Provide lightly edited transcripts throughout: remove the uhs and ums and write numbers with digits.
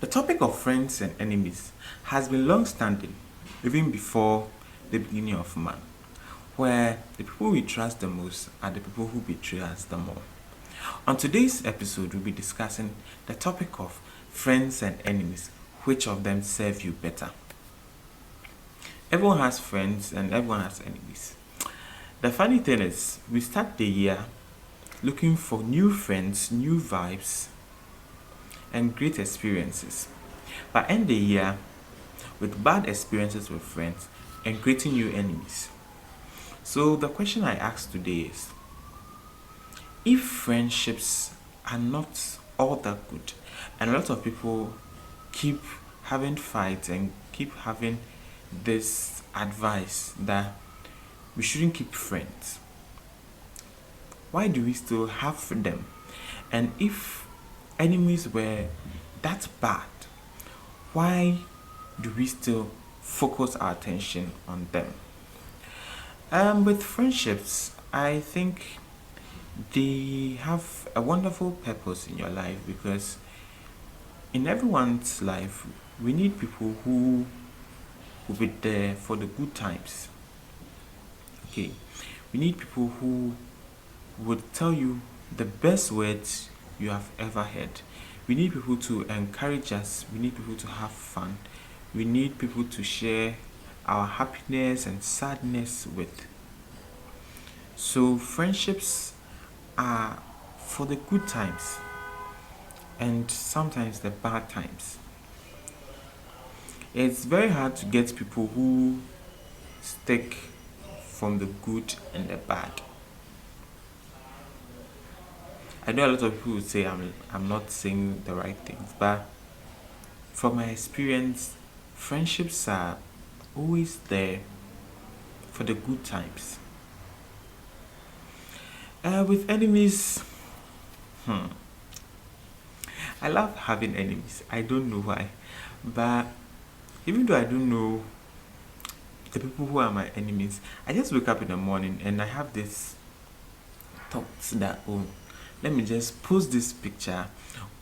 The topic of friends and enemies has been long standing, even before the beginning of man, where the people we trust the most are the people who betray us the more. On today's episode, we'll be discussing the topic of friends and enemies. Which of them serve you better? Everyone has friends and everyone has enemies. The funny thing is, we start the year looking for new friends, new vibes, and great experiences, but end the year with bad experiences with friends and creating new enemies. So, the question I ask today is, if friendships are not all that good, and a lot of people keep having fights and keep having this advice that we shouldn't keep friends, why do we still have them? And if enemies were that bad, why do we still focus our attention on them? With friendships, I think they have a wonderful purpose in your life because in everyone's life, we need people who will be there for the good times. Okay, we need people who would tell you the best words you have ever heard. We need people to encourage us. We need people to have fun. We need people to share our happiness and sadness with. So, friendships are for the good times and sometimes the bad times. It's very hard to get people who stick from the good and the bad. I know a lot of people would say I'm not saying the right things, but from my experience, friendships are always there for the good times. With enemies, hmm, I love having enemies. I don't know why, but even though I don't know the people who are my enemies, I just wake up in the morning and I have this thoughts that, oh, let me just post this picture,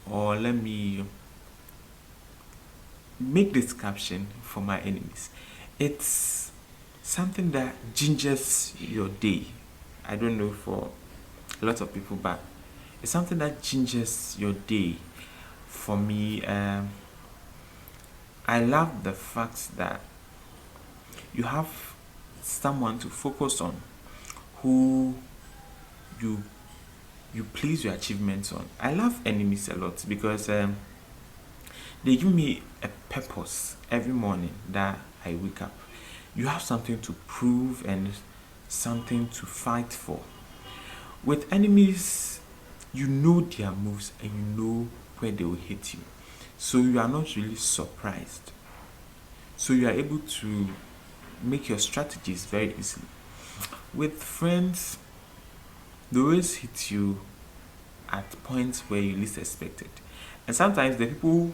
or let me make this caption for my enemies. It's something that gingers your day. I don't know for a lot of people, but it's something that gingers your day. For me, I love the fact that you have someone to focus on who you you place your achievements on. I love enemies a lot because they give me a purpose every morning that I wake up. You have something to prove and something to fight for. With enemies, you know their moves and you know where they will hit you. So you are not really surprised. So you are able to make your strategies very easily. With friends, they always hit you at points where you least expect it. And sometimes the people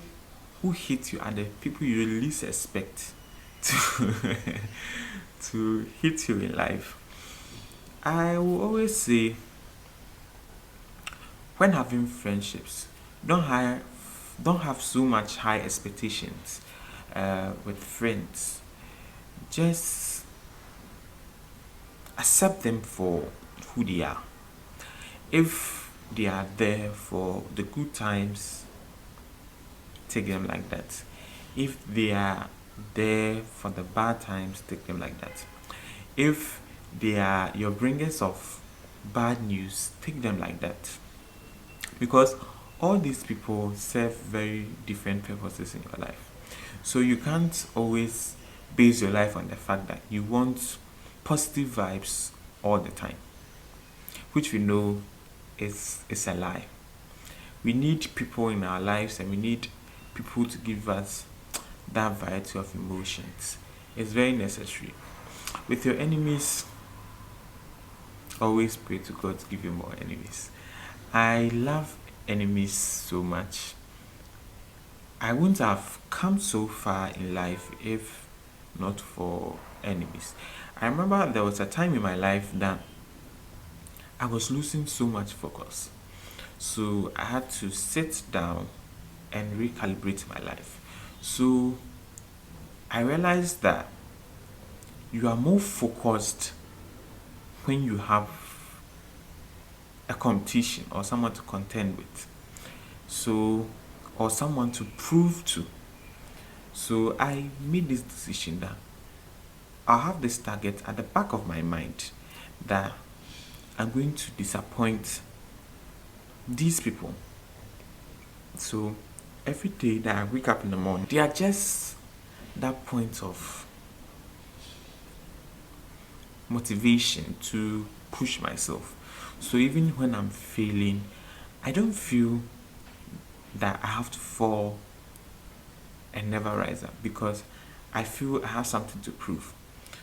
who hit you are the people you least expect to, to hit you in life. I will always say, when having friendships, don't have don't have so much high expectations with friends. Just accept them for who they are. If they are there for the good times, take them like that. If they are there for the bad times, take them like that. If they are your bringers of bad news, take them like that. Because all these people serve very different purposes in your life. So you can't always base your life on the fact that you want positive vibes all the time, which we know is a lie. We need people in our lives and we need people to give us that variety of emotions. It's very necessary. With your enemies, always pray to God to give you more enemies. I love enemies so much. I wouldn't have come so far in life if not for enemies. I remember there was a time in my life that I was losing so much focus. So I had to sit down and recalibrate my life. So I realized that you are more focused when you have a competition or someone to contend with. So, or someone to prove to. So I made this decision that I'll have this target at the back of my mind that I'm going to disappoint these people. So every day that I wake up in the morning, they are just that point of motivation to push myself. So even when I'm failing, I don't feel that I have to fall and never rise up because I feel I have something to prove.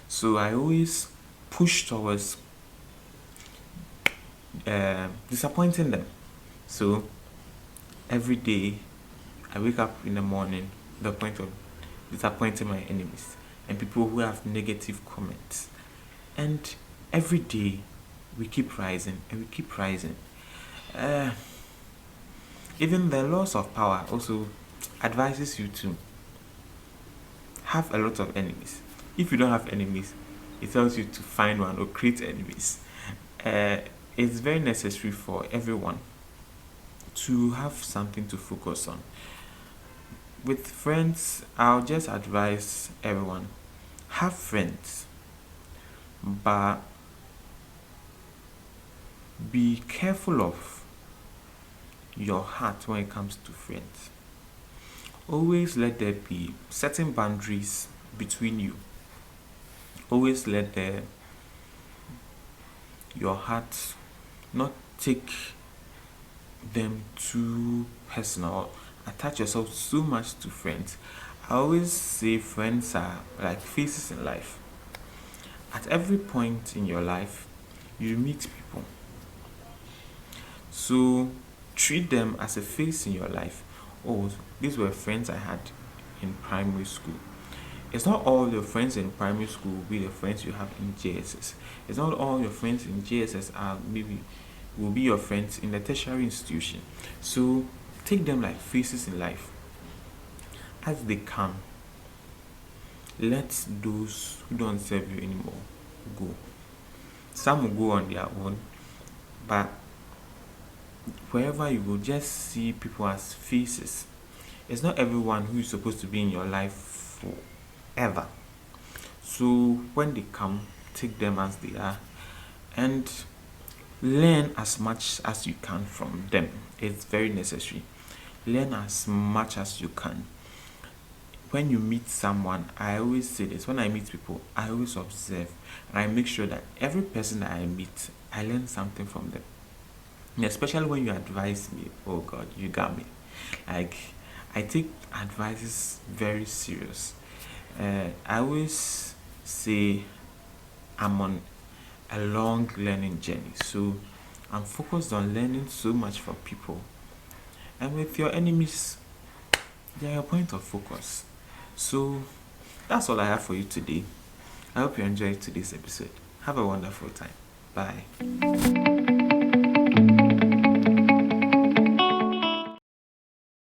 So I always push towards disappointing them. So every day I wake up in the morning the point of disappointing my enemies and people who have negative comments. And every day we keep rising and we keep rising. Uh, Even the laws of power also advises you to have a lot of enemies. If you don't have enemies, it tells you to find one or create enemies. Uh, it's very necessary for everyone to have something to focus on. With friends, I'll just advise everyone have friends, but be careful of your heart when it comes to friends. Always let there be certain boundaries between you. Always let your heart not take them too personal. Attach yourself so much to friends. I always say friends are like faces in life. At every point in your life, you meet people. So treat them as a face in your life. Oh, these were friends I had in primary school. It's not all your friends in primary school will be the friends you have in JSS. It's not all your friends in JSS are maybe will be your friends in the tertiary institution. So take them like faces in life. As they come, let those who don't serve you anymore go. Some will go on their own, but wherever you go, just see people as faces. It's not everyone who is supposed to be in your life forever. So when they come, take them as they are and learn as much as you can from them. It's very necessary. Learn as much as you can. When you meet someone, I always say this, when I meet people, I always observe and I make sure that every person that I meet, I learn something from them. And especially when you advise me, oh God, you got me. Like, I take advices very serious. I always say I'm on a long learning journey. So I'm focused on learning so much from people. And with your enemies, they are your point of focus. So that's all I have for you today. I hope you enjoyed today's episode. Have a wonderful time. Bye.